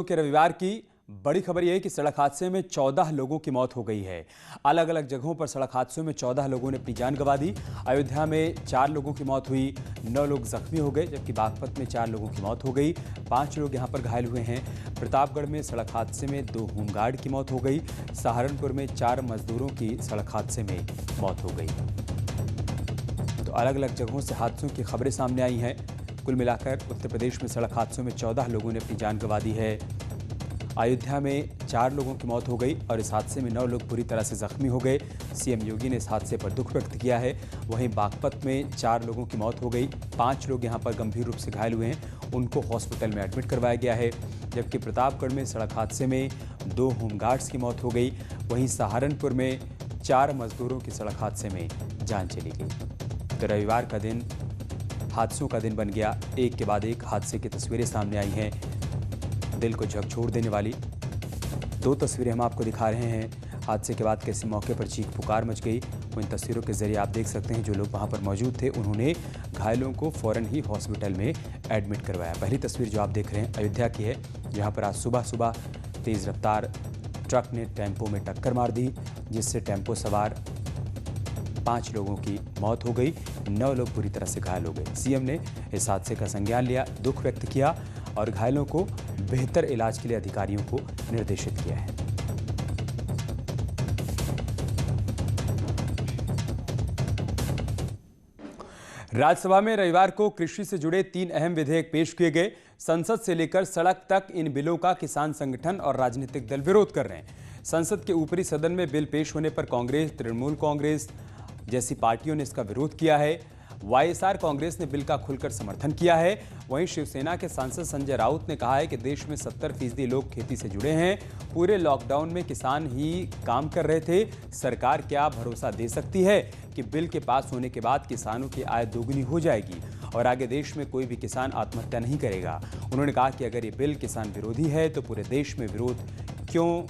के रविवार की बड़ी खबर यह है कि सड़क हादसे में 14 लोगों की मौत हो गई है। अलग अलग जगहों पर सड़क हादसों में 14 लोगों ने अपनी जान गंवा दी। अयोध्या में 4 लोगों की मौत हुई, 9 लोग जख्मी हो गए, जबकि बागपत में 4 लोगों की मौत हो गई, 5 लोग यहां पर घायल हुए हैं। प्रतापगढ़ में सड़क हादसे में 2 होमगार्ड की मौत हो गई। सहारनपुर में 4 मजदूरों की सड़क हादसे में मौत हो गई। तो अलग अलग जगहों से हादसों की खबरें सामने आई हैं। कुल मिलाकर उत्तर प्रदेश में सड़क हादसों में 14 लोगों ने अपनी जान गंवा दी है। अयोध्या में 4 लोगों की मौत हो गई और इस हादसे में 9 लोग बुरी तरह से जख्मी हो गए। सीएम योगी ने इस हादसे पर दुख व्यक्त किया है। वहीं बागपत में 4 लोगों की मौत हो गई, 5 लोग यहां पर गंभीर रूप से घायल हुए हैं, उनको हॉस्पिटल में एडमिट करवाया गया है। जबकि प्रतापगढ़ में सड़क हादसे में 2 होमगार्ड्स की मौत हो गई। वहीं सहारनपुर में 4 मजदूरों की सड़क हादसे में जान चली गई। तो रविवार का दिन हादसों का दिन बन गया। एक के बाद एक हादसे की तस्वीरें सामने आई हैं। दिल को झकझोर देने वाली 2 तस्वीरें हम आपको दिखा रहे हैं। हादसे के बाद कैसे मौके पर चीख पुकार मच गई, वो इन तस्वीरों के जरिए आप देख सकते हैं। जो लोग वहां पर मौजूद थे उन्होंने घायलों को फौरन ही हॉस्पिटल में एडमिट करवाया। पहली तस्वीर जो आप देख रहे हैं अयोध्या की है, जहाँ पर आज सुबह तेज़ रफ्तार ट्रक ने टेम्पो में टक्कर मार दी, जिससे टेम्पो सवार 5 लोगों की मौत हो गई, 9 लोग बुरी तरह से घायल हो गए। सीएम ने इस हादसे का संज्ञान लिया, दुख व्यक्त किया और घायलों को बेहतर इलाज के लिए अधिकारियों को निर्देशित किया है। राज्यसभा में रविवार को कृषि से जुड़े 3 अहम विधेयक पेश किए गए। संसद से लेकर सड़क तक इन बिलों का किसान संगठन और राजनीतिक दल विरोध कर रहे हैं। संसद के ऊपरी सदन में बिल पेश होने पर कांग्रेस, तृणमूल कांग्रेस जैसी पार्टियों ने इसका विरोध किया है। वाईएसआर कांग्रेस ने बिल का खुलकर समर्थन किया है। वहीं शिवसेना के सांसद संजय राउत ने कहा है कि देश में 70% लोग खेती से जुड़े हैं। पूरे लॉकडाउन में किसान ही काम कर रहे थे। सरकार क्या भरोसा दे सकती है कि बिल के पास होने के बाद किसानों की आय दोगुनी हो जाएगी और आगे देश में कोई भी किसान आत्महत्या नहीं करेगा। उन्होंने कहा कि अगर ये बिल किसान विरोधी है तो पूरे देश में विरोध क्यों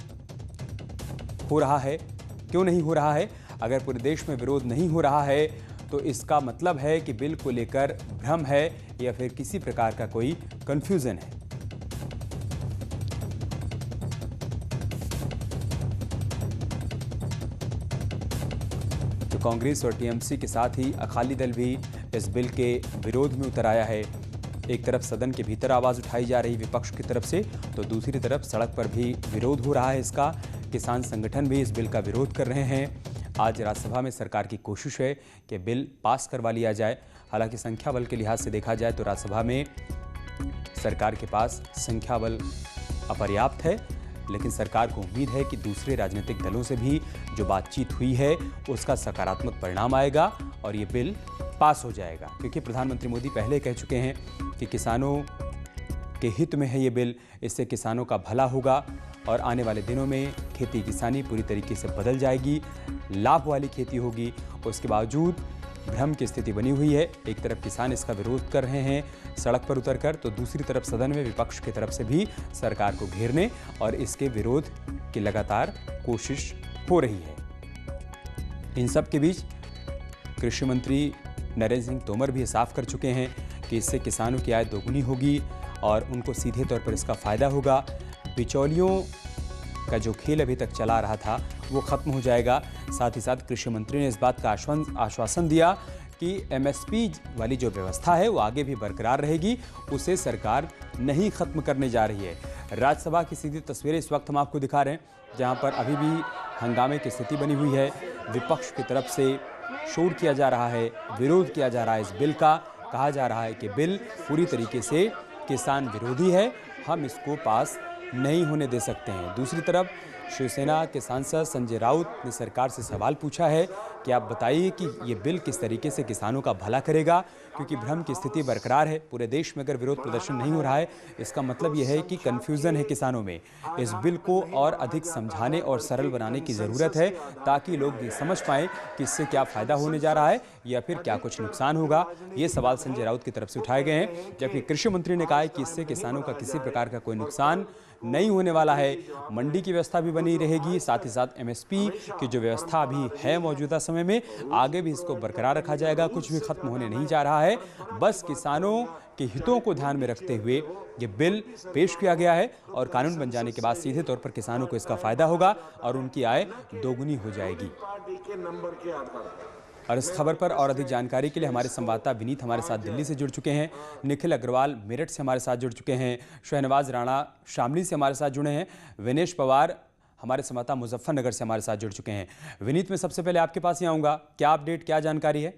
नहीं हो रहा है। अगर पूरे देश में विरोध नहीं हो रहा है तो इसका मतलब है कि बिल को लेकर भ्रम है या फिर किसी प्रकार का कोई कंफ्यूजन है। तो कांग्रेस और टीएमसी के साथ ही अकाली दल भी इस बिल के विरोध में उतर आया है। एक तरफ सदन के भीतर आवाज उठाई जा रही विपक्ष की तरफ से, तो दूसरी तरफ सड़क पर भी विरोध हो रहा है इसका। किसान संगठन भी इस बिल का विरोध कर रहे हैं। आज राज्यसभा में सरकार की कोशिश है कि बिल पास करवा लिया जाए। हालांकि संख्या बल के लिहाज से देखा जाए तो राज्यसभा में सरकार के पास संख्या बल अपर्याप्त है, लेकिन सरकार को उम्मीद है कि दूसरे राजनीतिक दलों से भी जो बातचीत हुई है उसका सकारात्मक परिणाम आएगा और ये बिल पास हो जाएगा। क्योंकि प्रधानमंत्री मोदी पहले कह चुके हैं कि किसानों के हित में है ये बिल, इससे किसानों का भला होगा और आने वाले दिनों में खेती किसानी पूरी तरीके से बदल जाएगी, लाभ वाली खेती होगी। उसके बावजूद भ्रम की स्थिति बनी हुई है। एक तरफ किसान इसका विरोध कर रहे हैं सड़क पर उतरकर, तो दूसरी तरफ सदन में विपक्ष की तरफ से भी सरकार को घेरने और इसके विरोध की लगातार कोशिश हो रही है। इन सब के बीच कृषि मंत्री नरेंद्र सिंह तोमर भी साफ कर चुके हैं कि इससे किसानों की आय दोगुनी होगी और उनको सीधे तौर पर इसका फायदा होगा। बिचौलियों का जो खेल अभी तक चला रहा था वो खत्म हो जाएगा। साथ ही साथ कृषि मंत्री ने इस बात का आश्वासन दिया कि एमएसपी वाली जो व्यवस्था है वो आगे भी बरकरार रहेगी, उसे सरकार नहीं खत्म करने जा रही है। राज्यसभा की सीधी तस्वीरें इस वक्त हम आपको दिखा रहे हैं, जहां पर अभी भी हंगामे की स्थिति बनी हुई है। विपक्ष की तरफ से शोर किया जा रहा है, विरोध किया जा रहा है इस बिल का। कहा जा रहा है कि बिल पूरी तरीके से किसान विरोधी है, हम इसको पास नहीं होने दे सकते हैं। दूसरी तरफ शिवसेना के सांसद संजय राउत ने सरकार से सवाल पूछा है कि आप बताइए कि ये बिल किस तरीके से किसानों का भला करेगा, क्योंकि भ्रम की स्थिति बरकरार है। पूरे देश में अगर विरोध प्रदर्शन नहीं हो रहा है, इसका मतलब यह है कि कन्फ्यूज़न है किसानों में। इस बिल को और अधिक समझाने और सरल बनाने की ज़रूरत है ताकि लोग ये समझ पाएँ कि इससे क्या फ़ायदा होने जा रहा है या फिर क्या कुछ नुकसान होगा। ये सवाल संजय राउत की तरफ से उठाए गए हैं, जबकि कृषि मंत्री ने कहा है कि इससे किसानों का किसी प्रकार का कोई नुकसान नहीं होने वाला है। मंडी की व्यवस्था भी बनी रहेगी। साथ ही साथ एमएसपी की जो व्यवस्था अभी है मौजूदा समय में, आगे भी इसको बरकरार रखा जाएगा। कुछ भी खत्म होने नहीं जा रहा है। बस किसानों के हितों को ध्यान में रखते हुए ये बिल पेश किया गया है और कानून बन जाने के बाद सीधे तौर पर किसानों को इसका फायदा होगा और उनकी आय दोगुनी हो जाएगी। और इस खबर पर और अधिक जानकारी के लिए हमारे संवाददाता विनीत हमारे साथ दिल्ली से जुड़ चुके हैं, निखिल अग्रवाल मेरठ से हमारे साथ जुड़ चुके हैं, शहनवाज राणा शामली से हमारे साथ जुड़े हैं, विनेश पवार हमारे संवाददाता मुजफ्फरनगर से हमारे साथ जुड़ चुके हैं। विनीत, मैं सबसे पहले आपके पास ही आऊँगा, क्या अपडेट, क्या जानकारी है?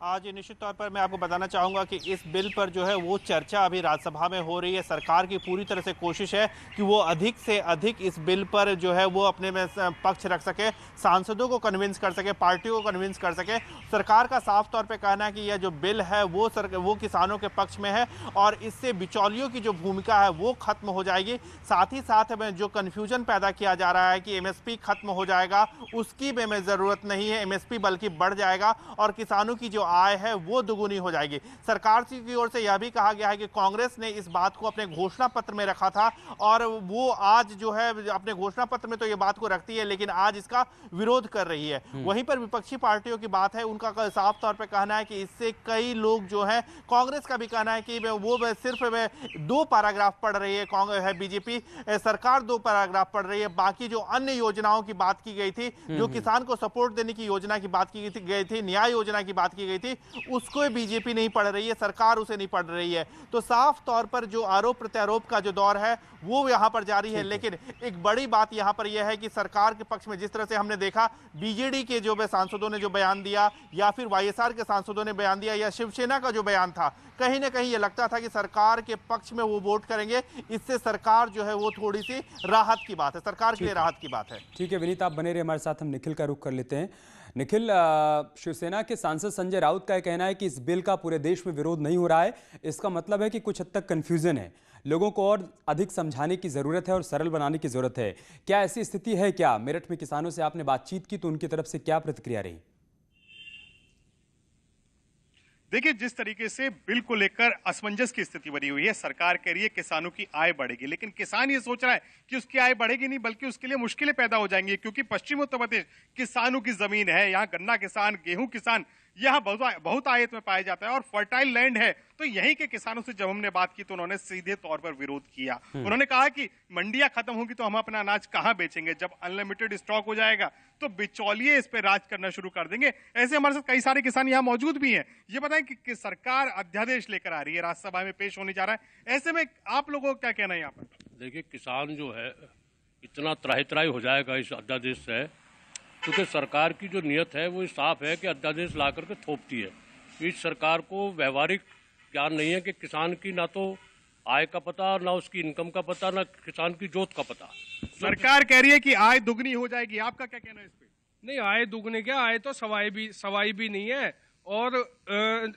आज निश्चित तौर पर मैं आपको बताना चाहूँगा कि इस बिल पर जो है वो चर्चा अभी राज्यसभा में हो रही है। सरकार की पूरी तरह से कोशिश है कि वो अधिक से अधिक इस बिल पर जो है वो अपने में पक्ष रख सके, सांसदों को कन्विंस कर सके, पार्टियों को कन्विंस कर सके। सरकार का साफ तौर पे कहना है कि यह जो बिल है वो किसानों के पक्ष में है और इससे बिचौलियों की जो भूमिका है वो खत्म हो जाएगी। साथ ही साथ में जो कन्फ्यूजन पैदा किया जा रहा है कि एमएसपी खत्म हो जाएगा, उसकी में ज़रूरत नहीं है। एमएसपी बल्कि बढ़ जाएगा और किसानों की जो आय है वो दुगुनी हो जाएगी। सरकार की ओर से यह भी कहा गया है कि कांग्रेस ने इस बात को अपने घोषणा पत्र में रखा था और वो आज जो है अपने घोषणा पत्र में तो ये बात को रखती है, लेकिन आज इसका विरोध कर रही है। वहीं पर विपक्षी पार्टियों की बात है, उनका साफ तौर पर कहना है कि इससे कई लोग जो है, कांग्रेस का भी कहना है कि वो सिर्फ 2 पैराग्राफ पढ़ रही है, कांग्रेस है बीजेपी सरकार 2 पैराग्राफ पढ़ रही है। बाकी जो अन्य योजनाओं की बात की गई थी, जो किसान को सपोर्ट देने की योजना की बात की गई थी, न्याय योजना की बात की गई थी, उसको बीजेपी नहीं पढ़ रही है, सरकार उसे नहीं पढ़ रही है। तो साफ तौर पर जो आरोप प्रत्यारोप का जो दौर है वो यहां पर जारी है। लेकिन एक बड़ी बात यहां पर यह है कि सरकार के पक्ष में जिस तरह से हमने देखा, बीजेडी के जो सांसदों ने जो बयान दिया या फिर वाईएसआर के सांसदों ने बयान दिया या शिवसेना का जो बयान था, कहीं ना कहीं यह लगता था कि सरकार के पक्ष में वो वोट करेंगे। इससे सरकार जो है वो थोड़ी सी राहत की बात है, सरकार के लिए राहत की बात है। ठीक है विनीत, आप बने रहे हमारे साथ, हम निखिल का रुख कर लेते हैं। निखिल, शिवसेना के सांसद संजय राउत का कहना है कि इस बिल का पूरे देश में विरोध नहीं हो रहा है। इसका मतलब है कि कुछ हद तक कंफ्यूजन है, लोगों को और अधिक समझाने की जरूरत है और सरल बनाने की जरूरत है। क्या ऐसी स्थिति है? क्या मेरठ में किसानों से आपने बातचीत की तो उनकी तरफ से क्या प्रतिक्रिया रही? देखिए, जिस तरीके से बिल को लेकर असमंजस की स्थिति बनी हुई है, सरकार कह रही है किसानों की आय बढ़ेगी, लेकिन किसान ये सोच रहा है कि उसकी आय बढ़ेगी नहीं बल्कि उसके लिए मुश्किलें पैदा हो जाएंगी, क्योंकि पश्चिम उत्तर प्रदेश किसानों की जमीन है। यहाँ गन्ना किसान, गेहूं किसान यहाँ बहुत आयत में पाया जाता है और फर्टाइल लैंड है। तो यहीं के किसानों से जब हमने बात की तो उन्होंने सीधे तौर पर विरोध किया। उन्होंने कहा कि मंडियां खत्म होगी तो हम अपना अनाज कहां बेचेंगे, जब अनलिमिटेड स्टॉक हो जाएगा तो बिचौलिए इस पे राज करना शुरू कर देंगे। ऐसे हमारे साथ कई सारे किसान यहाँ मौजूद भी हैं। ये बताएं कि सरकार अध्यादेश लेकर आ रही है, राज्यसभा में पेश होने जा रहा है, ऐसे में आप लोगों को क्या कहना है यहाँ पर? देखिए, किसान जो है इतना त्राही त्राही हो जाएगा इस अध्यादेश से, क्योंकि सरकार की जो नियत है वो साफ है कि अध्यादेश ला करके थोपती है। इस सरकार को व्यवहारिक ज्ञान नहीं है कि किसान की ना तो आय का पता, ना उसकी इनकम का पता, ना किसान की जोत का पता। सरकार कह रही है कि आय दुगनी हो जाएगी, आपका क्या कहना है इस पे? नहीं, आय दुगनी क्या, आय तो सवाई भी नहीं है। और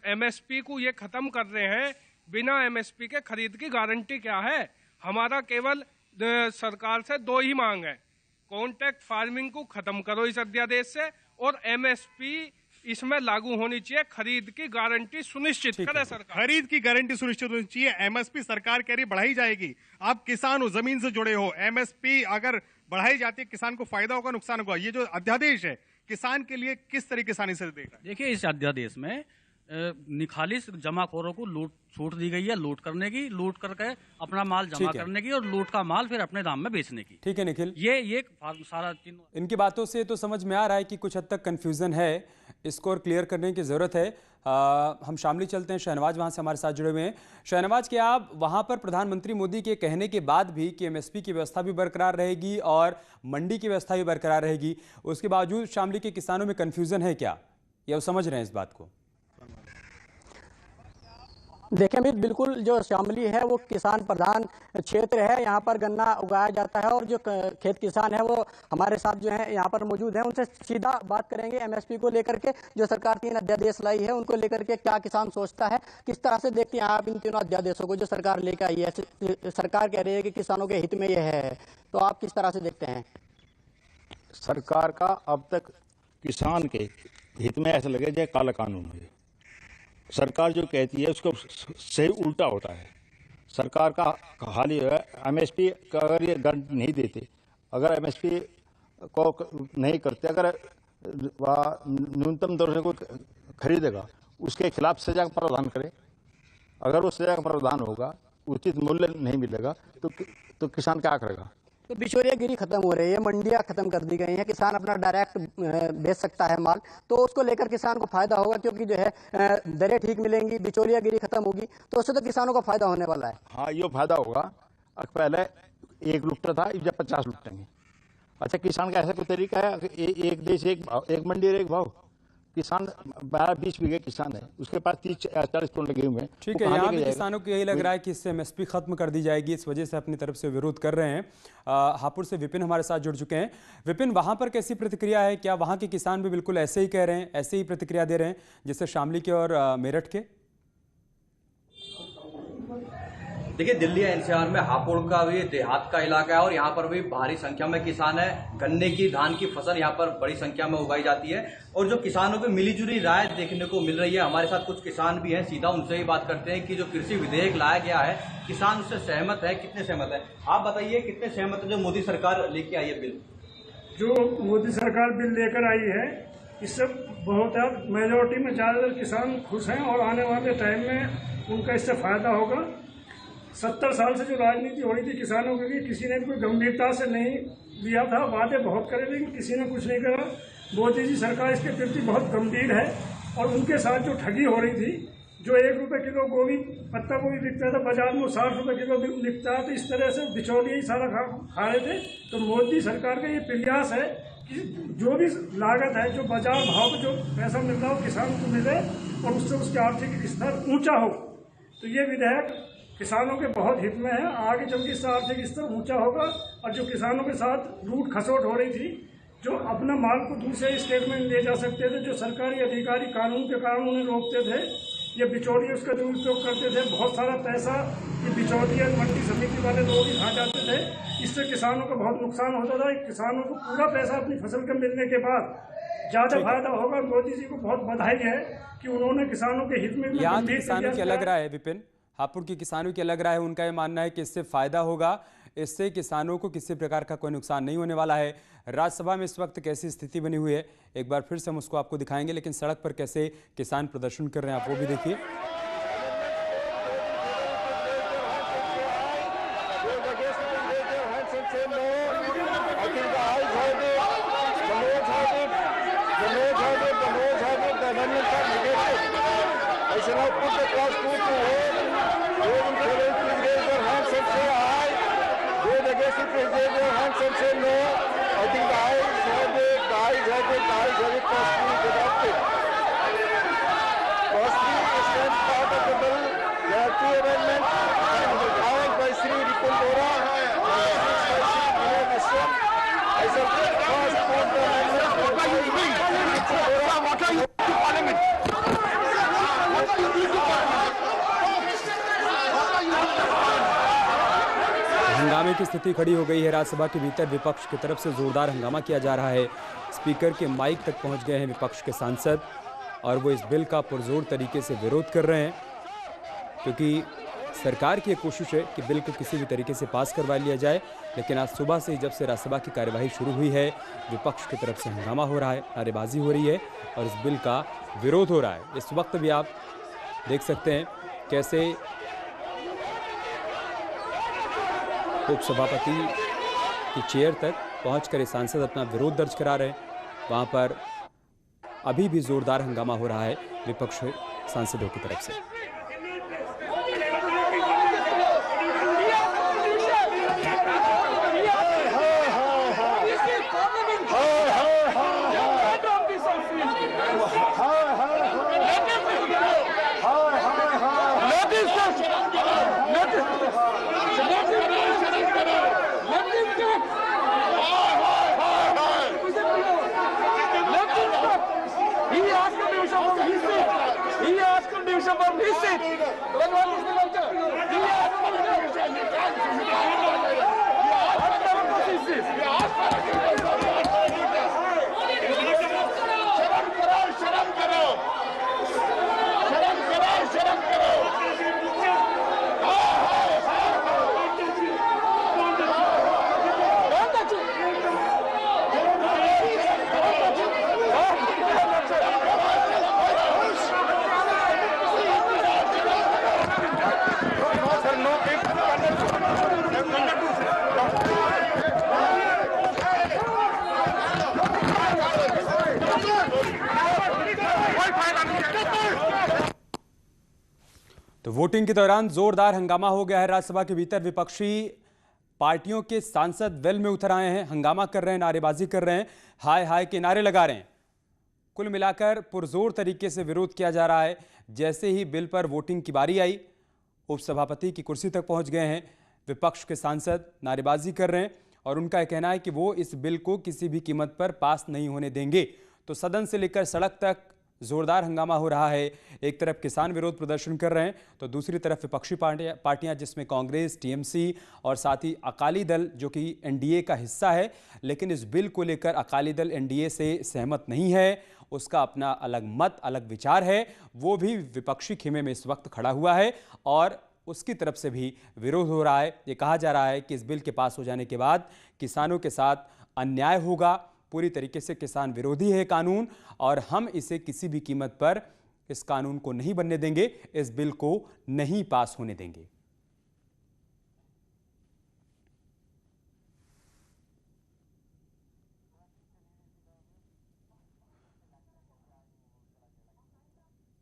एमएसपी को ये खत्म कर रहे हैं। बिना एमएसपी के खरीद की गारंटी क्या है? हमारा केवल सरकार से 2 ही मांग है, कॉन्ट्रैक्ट फार्मिंग को खत्म करो इस अध्यादेश से और एमएसपी इसमें लागू होनी चाहिए। खरीद की गारंटी सुनिश्चित करे सरकार, खरीद की गारंटी सुनिश्चित होनी चाहिए। एमएसपी सरकार कह रही बढ़ाई जाएगी। आप किसान हो, जमीन से जुड़े हो, एमएसपी अगर बढ़ाई जाती है किसान को फायदा होगा, नुकसान होगा? ये जो अध्यादेश है किसान के लिए किस तरीके किसानी से देख रहा है? देखिए, इस अध्यादेश में निखालिस जमाखोरों को छूट दी गई है लूट करने की, लूट करके अपना माल जमा करने की और लूट का माल फिर अपने दाम में बेचने की। ठीक है निखिल, ये सारा इनकी बातों से तो समझ में आ रहा है कि कुछ हद तक कंफ्यूजन है, इसको और क्लियर करने की जरूरत है। हम शामली चलते हैं, शहनवाज वहां से हमारे साथ जुड़े हुए हैं। शहनवाज, क्या आप वहां पर प्रधानमंत्री मोदी के कहने के बाद भी कि एमएसपी की व्यवस्था भी बरकरार रहेगी और मंडी की व्यवस्था भी बरकरार रहेगी, उसके बावजूद शामली के किसानों में कंफ्यूजन है क्या, या वो समझ रहे हैं इस बात को? देखिए अमित, बिल्कुल जो शामली है वो किसान प्रधान क्षेत्र है। यहाँ पर गन्ना उगाया जाता है और जो खेत किसान है वो हमारे साथ जो है यहाँ पर मौजूद हैं। उनसे सीधा बात करेंगे एमएसपी को लेकर के, जो सरकार 3 अध्यादेश लाई है उनको लेकर के क्या किसान सोचता है, किस तरह से देखते हैं आप इन तीनों अध्यादेशों को जो सरकार लेकर आई है। सरकार कह रही है कि किसानों के हित में यह है, तो आप किस तरह से देखते हैं? सरकार का अब तक किसान के हित में ऐसा लगे जैसे काला कानून है। सरकार जो कहती है उसको सही उल्टा होता है। सरकार का हाल ही है, एमएसपी का अगर ये गारंटी नहीं देते, अगर एमएसपी को नहीं करते, अगर न्यूनतम दर से कोई खरीदेगा उसके खिलाफ सजा का प्रावधान करे। अगर वो सजा का प्रावधान होगा, उचित मूल्य नहीं मिलेगा तो किसान क्या करेगा? तो बिचौलियागिरी खत्म हो रही है, मंडियां खत्म कर दी गई हैं, किसान अपना डायरेक्ट बेच सकता है माल, तो उसको लेकर किसान को फायदा होगा, क्योंकि जो है दरें ठीक मिलेंगी, बिचौलियागिरी खत्म होगी, तो उससे तो किसानों को फायदा होने वाला है। हाँ, ये फायदा होगा। पहले 1 लुटता था, अब 50 लुटेंगे। अच्छा, किसान का ऐसा कोई तरीका है? एक देश एक मंडी एक भाव। किसान 12-20 बीघे किसान है, उसके पास 30-40 टन लगे हुए हैं। ठीक है, यहाँ भी किसानों को यही लग रहा है कि इससे एमएसपी खत्म कर दी जाएगी, इस वजह से अपनी तरफ से विरोध कर रहे हैं। हापुड़ से विपिन हमारे साथ जुड़ चुके हैं। विपिन, वहां पर कैसी प्रतिक्रिया है? क्या वहां के किसान भी बिल्कुल ऐसे ही कह रहे हैं, ऐसे ही प्रतिक्रिया दे रहे हैं जैसे शामली के और मेरठ के? देखिए, दिल्ली एनसीआर में हापुड़ का भी देहात का इलाका है और यहाँ पर भी भारी संख्या में किसान है। गन्ने की, धान की फसल यहाँ पर बड़ी संख्या में उगाई जाती है और जो किसानों की मिलीजुली राय देखने को मिल रही है। हमारे साथ कुछ किसान भी हैं, सीधा उनसे ही बात करते हैं कि जो कृषि विधेयक लाया गया है, किसान उससे सहमत है, कितने सहमत है? आप बताइए, कितने सहमत है जो मोदी सरकार लेके आई है बिल? जो मोदी सरकार बिल लेकर आई है, इससे बहुत मेजोरिटी में ज़्यादातर किसान खुश हैं और आने वाले टाइम में उनका इससे फायदा होगा। 70 साल से जो राजनीति हो रही थी किसानों की, किसी ने कोई गंभीरता से नहीं लिया था, वादे बहुत करे लेकिन किसी ने कुछ नहीं करा। मोदी जी सरकार इसके प्रति बहुत गंभीर है और उनके साथ जो ठगी हो रही थी, जो 1 रुपये किलो गोभी, पत्ता गोभी बिकता था बाजार में, 60 रुपये किलो बिकता है, तो इस तरह से बिचौलिए ही सारा खा रहे थे। तो मोदी सरकार का ये प्रयास है कि जो भी लागत है, जो बाजार भाव पर जो पैसा मिल रहा हो किसान को मिले और उससे उसके आर्थिक स्तर ऊँचा हो। तो ये विधेयक किसानों के बहुत हित में है। आगे चल के इससे आर्थिक स्तर ऊंचा होगा और जो किसानों के साथ लूट खसोट हो रही थी, जो अपना माल को दूसरे स्टेट में ले जा सकते थे, जो सरकारी अधिकारी कानून के कारण उन्हें रोकते थे, ये बिचौलिए उसका दुरुपयोग करते थे। बहुत सारा पैसा ये बिचौलिए मंडी समिति वाले लोग ही खा जाते थे। इससे किसानों को बहुत नुकसान होता था। किसानों को पूरा पैसा अपनी फसल के मिलने के बाद ज्यादा फायदा होगा। मोदी जी को बहुत बधाई है कि उन्होंने किसानों के हित में यहाँ के किसानों की अलग राय है विपिन, हापुड़ की किसानों की अलग राय है। उनका ये मानना है कि इससे फायदा होगा, इससे किसानों को किसी प्रकार का कोई नुकसान नहीं होने वाला है। राज्यसभा में इस वक्त कैसी स्थिति बनी हुई है एक बार फिर से हम उसको आपको दिखाएंगे, लेकिन सड़क पर कैसे किसान प्रदर्शन कर रहे हैं आप वो भी देखिए। हंगामे की स्थिति खड़ी हो गई है। राज्यसभा के भीतर विपक्ष की तरफ से जोरदार हंगामा किया जा रहा है। स्पीकर के माइक तक पहुंच गए हैं विपक्ष के सांसद और वो इस बिल का पुरजोर तरीके से विरोध कर रहे हैं, क्योंकि सरकार की कोशिश है कि बिल को किसी भी तरीके से पास करवा लिया जाए। लेकिन आज सुबह से जब से राज्यसभा की कार्यवाही शुरू हुई है, विपक्ष की तरफ से हंगामा हो रहा है, नारेबाजी हो रही है और इस बिल का विरोध हो रहा है। इस वक्त भी आप देख सकते हैं कैसे उपसभापति की चेयर तक पहुंचकर ये सांसद अपना विरोध दर्ज करा रहे हैं। वहां पर अभी भी जोरदार हंगामा हो रहा है विपक्ष सांसदों की तरफ से। वोटिंग के दौरान जोरदार हंगामा हो गया है राज्यसभा के भीतर। विपक्षी पार्टियों के सांसद वेल में उतर आए हैं, हंगामा कर रहे हैं, नारेबाजी कर रहे हैं, हाय हाय के नारे लगा रहे हैं। कुल मिलाकर पुरजोर तरीके से विरोध किया जा रहा है। जैसे ही बिल पर वोटिंग की बारी आई, उपसभापति की कुर्सी तक पहुंच गए हैं विपक्ष के सांसद, नारेबाजी कर रहे हैं और उनका यह कहना है कि वो इस बिल को किसी भी कीमत पर पास नहीं होने देंगे। तो सदन से लेकर सड़क तक जोरदार हंगामा हो रहा है। एक तरफ किसान विरोध प्रदर्शन कर रहे हैं तो दूसरी तरफ विपक्षी पार्टियां जिसमें कांग्रेस, टीएमसी और साथ ही अकाली दल जो कि एनडीए का हिस्सा है, लेकिन इस बिल को लेकर अकाली दल एनडीए से सहमत नहीं है। उसका अपना अलग मत, अलग विचार है। वो भी विपक्षी खेमे में इस वक्त खड़ा हुआ है और उसकी तरफ से भी विरोध हो रहा है। ये कहा जा रहा है कि इस बिल के पास हो जाने के बाद किसानों के साथ अन्याय होगा। पूरी तरीके से किसान विरोधी है कानून और हम इसे किसी भी कीमत पर इस कानून को नहीं बनने देंगे, इस बिल को नहीं पास होने देंगे।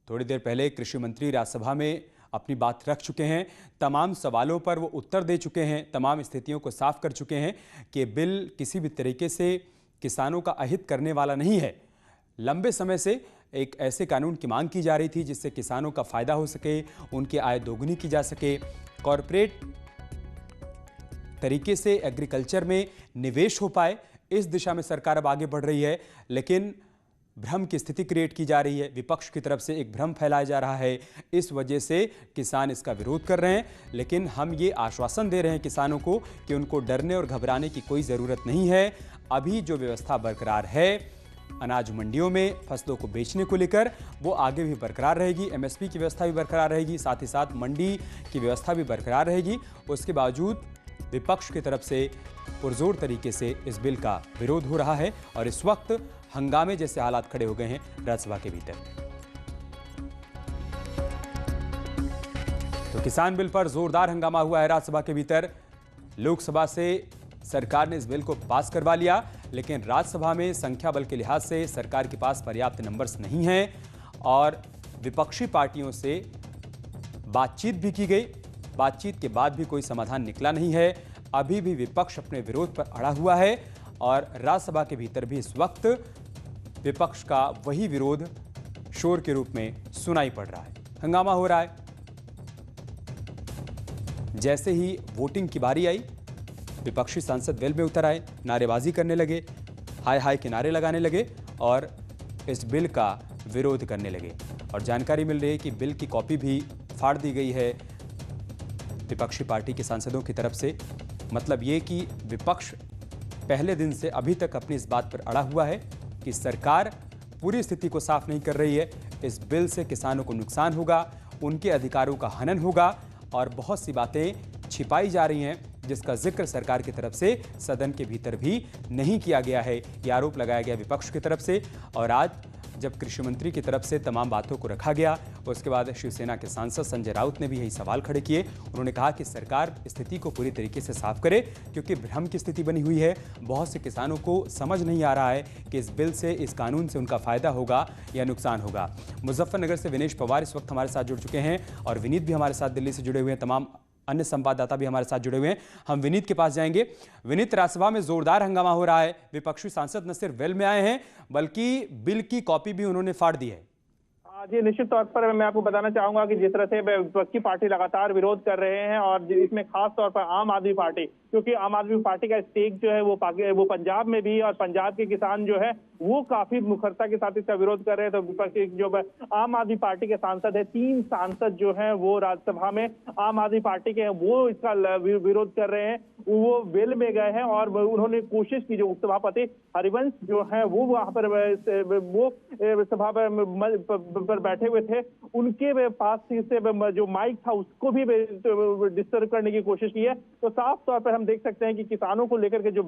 थोड़ी देर पहले कृषि मंत्री राज्यसभा में अपनी बात रख चुके हैं। तमाम सवालों पर वो उत्तर दे चुके हैं, तमाम स्थितियों को साफ कर चुके हैं कि बिल किसी भी तरीके से किसानों का अहित करने वाला नहीं है। लंबे समय से एक ऐसे कानून की मांग की जा रही थी जिससे किसानों का फायदा हो सके, उनकी आय दोगुनी की जा सके, कॉरपोरेट तरीके से एग्रीकल्चर में निवेश हो पाए। इस दिशा में सरकार अब आगे बढ़ रही है, लेकिन भ्रम की स्थिति क्रिएट की जा रही है। विपक्ष की तरफ से एक भ्रम फैलाया जा रहा है, इस वजह से किसान इसका विरोध कर रहे हैं। लेकिन हम ये आश्वासन दे रहे हैं किसानों को कि उनको डरने और घबराने की कोई ज़रूरत नहीं है। अभी जो व्यवस्था बरकरार है अनाज मंडियों में फसलों को बेचने को लेकर, वो आगे भी बरकरार रहेगी। एमएसपी की व्यवस्था भी बरकरार रहेगी, साथ ही साथ मंडी की व्यवस्था भी बरकरार रहेगी। उसके बावजूद विपक्ष की तरफ से पुरजोर तरीके से इस बिल का विरोध हो रहा है और इस वक्त हंगामे जैसे हालात खड़े हो गए हैं राज्यसभा के भीतर। तो किसान बिल पर जोरदार हंगामा हुआ है राज्यसभा के भीतर। लोकसभा से सरकार ने इस बिल को पास करवा लिया, लेकिन राज्यसभा में संख्या बल के लिहाज से सरकार के पास पर्याप्त नंबर्स नहीं हैं और विपक्षी पार्टियों से बातचीत भी की गई। बातचीत के बाद भी कोई समाधान निकला नहीं है। अभी भी विपक्ष अपने विरोध पर अड़ा हुआ है और राज्यसभा के भीतर भी इस वक्त विपक्ष का वही विरोध शोर के रूप में सुनाई पड़ रहा है। हंगामा हो रहा है। जैसे ही वोटिंग की बारी आई, विपक्षी सांसद वेल में उतर आए, नारेबाजी करने लगे, हाय हाय के नारे लगाने लगे और इस बिल का विरोध करने लगे। और जानकारी मिल रही है कि बिल की कॉपी भी फाड़ दी गई है विपक्षी पार्टी के सांसदों की तरफ से। मतलब ये कि विपक्ष पहले दिन से अभी तक अपनी इस बात पर अड़ा हुआ है कि सरकार पूरी स्थिति को साफ नहीं कर रही है। इस बिल से किसानों को नुकसान होगा, उनके अधिकारों का हनन होगा और बहुत सी बातें छिपाई जा रही हैं जिसका जिक्र सरकार की तरफ से सदन के भीतर भी नहीं किया गया है। ये आरोप लगाया गया विपक्ष की तरफ से। और आज जब कृषि मंत्री की तरफ से तमाम बातों को रखा गया, उसके बाद शिवसेना के सांसद संजय राउत ने भी यही सवाल खड़े किए। उन्होंने कहा कि सरकार स्थिति को पूरी तरीके से साफ करे क्योंकि भ्रम की स्थिति बनी हुई है। बहुत से किसानों को समझ नहीं आ रहा है कि इस बिल से, इस कानून से उनका फायदा होगा या नुकसान होगा। मुजफ्फरनगर से विनेश पवार इस वक्त हमारे साथ जुड़ चुके हैं और विनीत भी हमारे साथ दिल्ली से जुड़े हुए हैं। तमाम अन्य संवाददाता भी हमारे साथ जुड़े हुए हैं। हम विनीत के पास जाएंगे। विनीत, राज्यसभा में जोरदार हंगामा हो रहा है। विपक्षी सांसद न सिर्फ वेल में आए हैं बल्कि बिल की कॉपी भी उन्होंने फाड़ दी है। जी, निश्चित तौर पर मैं आपको बताना चाहूंगा कि जिस तरह से विपक्षी पार्टी लगातार विरोध कर रहे हैं और इसमें खास तौर पर आम आदमी पार्टी, क्योंकि आम आदमी पार्टी का स्टेक जो है वो पंजाब में भी, और पंजाब के किसान जो है वो काफी मुखरता के साथ इसका विरोध कर रहे हैं। तो विपक्षी जो आम आदमी पार्टी के सांसद है, 3 सांसद जो हैं वो राज्यसभा में आम आदमी पार्टी के हैं, वो इसका विरोध कर रहे हैं। वो वेल में गए हैं और उन्होंने कोशिश की, जो उपसभापति हरिवंश जो है वो वहां पर वो सभा पर बैठे हुए थे, उनके पास से जो माइक था उसको भी डिस्टर्ब करने की कोशिश की है। तो साफ तौर पर हम देख सकते हैं कि किसानों को लेकर के जो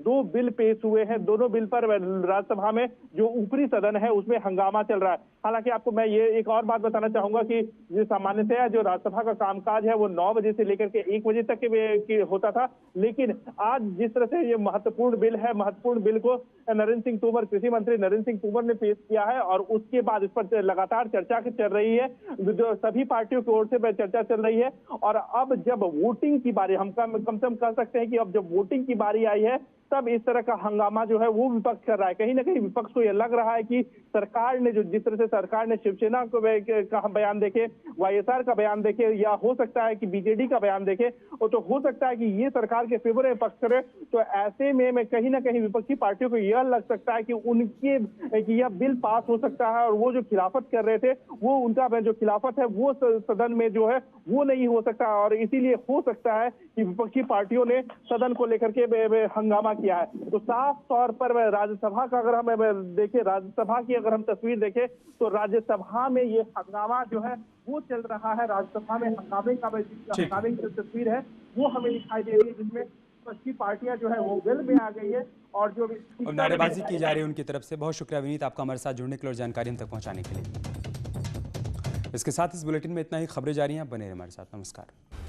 2 बिल पेश हुए हैं, दोनों बिल पर राज्यसभा में जो ऊपरी सदन है उसमें हंगामा चल रहा है। हालांकि आपको मैं ये एक और बात बताना चाहूंगा कि सामान्यतः जो राज्यसभा का कामकाज है वो 9 बजे से लेकर के 1 बजे तक के होता था, लेकिन आज जिस तरह से ये महत्वपूर्ण बिल है, महत्वपूर्ण बिल को नरेंद्र सिंह तोमर, कृषि मंत्री नरेंद्र सिंह तोमर ने पेश किया है और उसके बाद इस पर लगातार चर्चा चल रही है, जो सभी पार्टियों की ओर से चर्चा चल रही है। और अब जब वोटिंग की बारी, हम कम से कम कह सकते हैं कि अब जब वोटिंग की बारी आई है तब इस तरह का हंगामा जो है वो विपक्ष कर रहा है। कहीं ना कहीं विपक्ष को यह लग रहा है कि सरकार ने जिस तरह से सरकार ने शिवसेना का बयान देखे, वाईएसआर का बयान देखे, या हो सकता है कि बीजेडी का बयान देखे, और तो हो सकता है कि ये सरकार के फेवर में पक्ष करे, तो ऐसे में कहीं ना कहीं विपक्षी पार्टियों को यह लग सकता है कि उनके कि यह बिल पास हो सकता है और वो जो खिलाफत कर रहे थे वो उनका जो खिलाफत है वो सदन में जो है वो नहीं हो सकता, और इसीलिए हो सकता है कि विपक्षी पार्टियों ने सदन को लेकर के हंगामा किया है। तो साफ तौर पर राज्यसभा का अगर हम देखें, राज्यसभा की अगर हम तस्वीर देखें तो राज्यसभा में ये हंगामा जो है वो चल रहा है। राज्यसभा में हंगामे की जो तस्वीर है वो हमें दिखाई दे रही है, जिसमें विपक्षी पार्टियां जो है वो वेल में आ गई है और जो नारेबाजी की जा रही है उनकी तरफ से। बहुत शुक्रिया विनीत आपका हमारे साथ जुड़ने के लिए और जानकारी हम तक पहुंचाने के लिए। इसके साथ इस बुलेटिन में इतना ही। खबरें जारी हैं, बने रहिए हमारे साथ। नमस्कार।